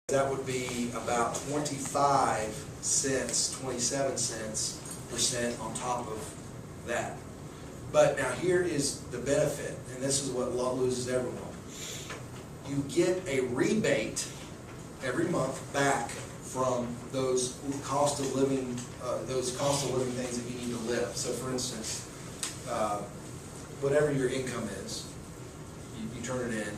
That would be about 25 cents, 27 cents % on top of that. But now here is the benefit, and this is what loses everyone. You get a rebate every month back from those cost of living things that you need to live. So for instance, whatever your income is, you turn it in.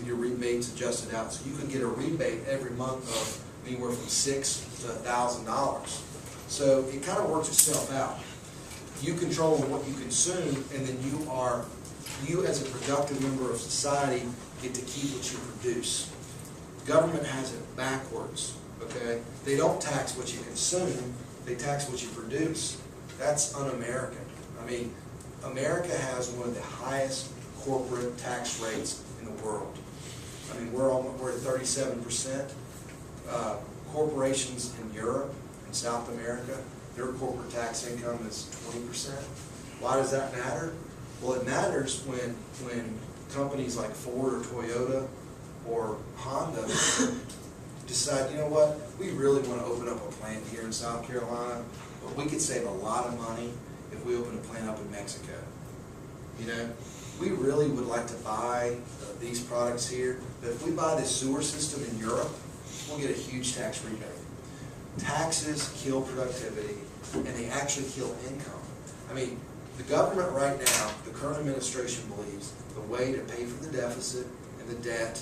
Your rebate's adjusted out, so you can get a rebate every month of anywhere from $600 to $1,000. So it kind of works itself out. You control what you consume, and then you as a productive member of society get to keep what you produce. Government has it backwards. Okay, they don't tax what you consume; they tax what you produce. That's un-American. I mean, America has one of the highest corporate tax rates in the world. I mean, we're at 37%. Corporations in Europe and South America, their corporate tax income is 20%. Why does that matter? Well, it matters when companies like Ford or Toyota or Honda decide, you know what, we really want to open up a plant here in South Carolina, but we could save a lot of money if we open a plant up in Mexico. You know, we really would like to buy these products here, but if we buy this sewer system in Europe, we'll get a huge tax rebate. Taxes kill productivity, and they actually kill income. I mean, the government right now, the current administration believes the way to pay for the deficit and the debt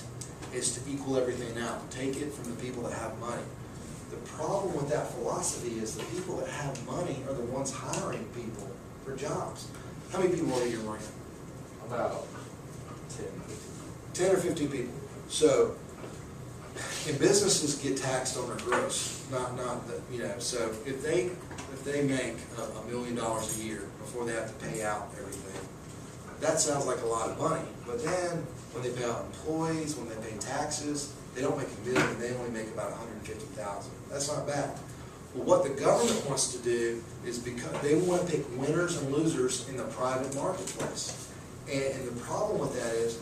is to equal everything out, take it from the people that have money. The problem with that philosophy is the people that have money are the ones hiring people for jobs. How many people are here working? About 10 or 15 people. So, and businesses get taxed on their gross, not the, you know. So if they make $1 million a year before they have to pay out everything, that sounds like a lot of money. But then when they pay out employees, when they pay taxes, they don't make $1 million. They only make about $150,000. That's not bad. Well, what the government wants to do is because they want to pick winners and losers in the private marketplace. And the problem with that is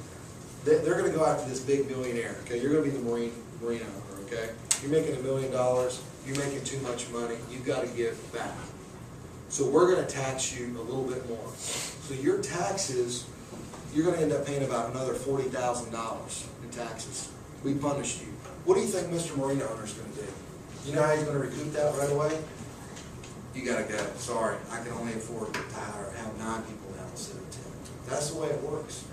they're going to go after this big billionaire. Okay, you're going to be the marine owner. Okay, you're making $1 million. You're making too much money. You've got to give back. So we're going to tax you a little bit more. So your taxes, you're going to end up paying about another $40,000 in taxes. We punish you. What do you think Mr. Marina owner is going to do? You know how he's going to recoup that right away? You got to go. Sorry, I can only afford to have 9 people now instead of 10. That's the way it works.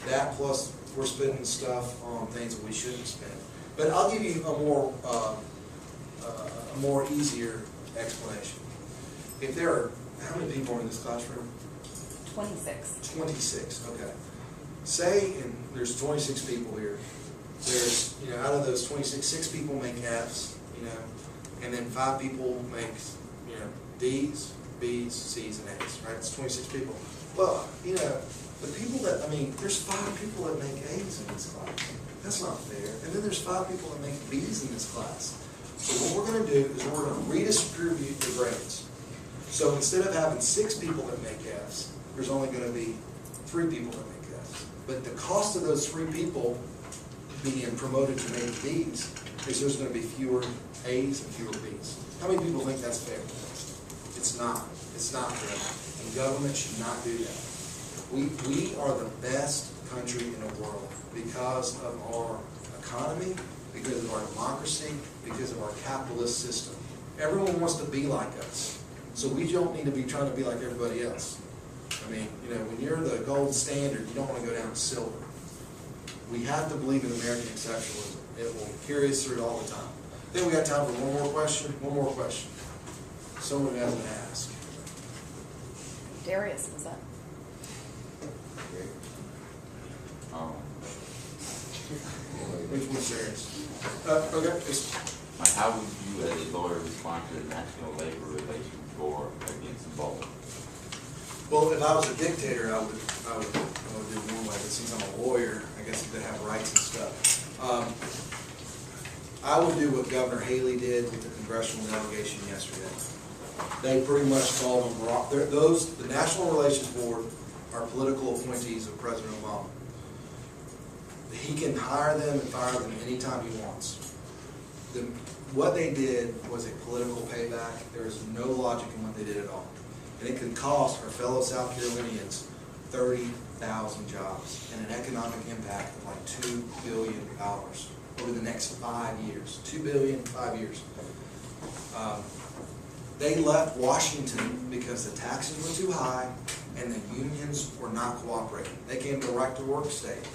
That plus we're spending stuff on things that we shouldn't spend. But I'll give you a more easier explanation. If there are, how many people are in this classroom? 26. 26, okay. Say there's 26 people here. There's, you know, out of those 26, 6 people make Fs, you know, and then 5 people make, you know, Ds, Bs, Cs, and As, right? It's 26 people. Well, you know, the people that, I mean, there's 5 people that make A's in this class. That's not fair. And then there's 5 people that make B's in this class. So what we're going to do is we're going to redistribute the grades. So instead of having 6 people that make F's, there's only going to be 3 people that make F's. But the cost of those 3 people being promoted to make B's is there's going to be fewer A's and fewer B's. How many people think that's fair? It's not. It's not fair. And government should not do that. We are the best country in the world because of our economy, because of our democracy, because of our capitalist system. Everyone wants to be like us. So we don't need to be trying to be like everybody else. I mean, you know, when you're the gold standard, you don't want to go down to silver. We have to believe in American exceptionalism. It will carry us through it all the time. I think we got time for one more question. One more question. Someone hasn't asked. Darius was up. Which one's Darius? Okay. How would you, as a lawyer, respond to the National Labor Relations Board against Bolt? Well, if I was a dictator, I would do it one way. But since I'm a lawyer, I guess they have rights and stuff. I would do what Governor Haley did with the congressional delegation yesterday. They pretty much called them rock. The National Relations Board are political appointees of President Obama. he can hire them and fire them anytime he wants. What they did was a political payback. There is no logic in what they did at all. And it could cost our fellow South Carolinians 30,000 jobs and an economic impact of like $2 billion over the next 5 years. $2 billion, 5 years. They left Washington because the taxes were too high and the unions were not cooperating. They came to a right-to-work state.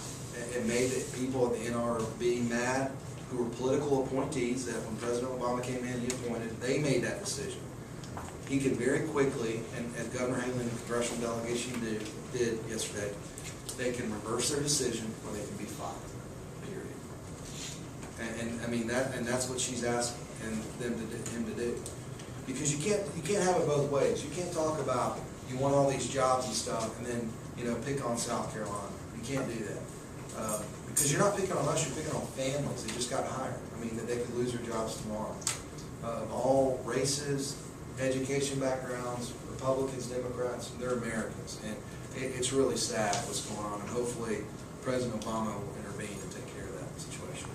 It made the people at the NRB mad, who were political appointees that when President Obama came in, he appointed. They made that decision. He could very quickly, and as Governor Haley and the congressional delegation did yesterday, they can reverse their decision or they can be fired, period. And I mean, that's what she's asking him to do. Because you can't have it both ways. You can't talk about you want all these jobs and stuff and then, pick on South Carolina. You can't do that. Because you're not picking on us, you're picking on families that just got hired. I mean, that they could lose their jobs tomorrow. Of all races, education backgrounds, Republicans, Democrats, they're Americans. And it's really sad what's going on. And hopefully President Obama will intervene and take care of that situation.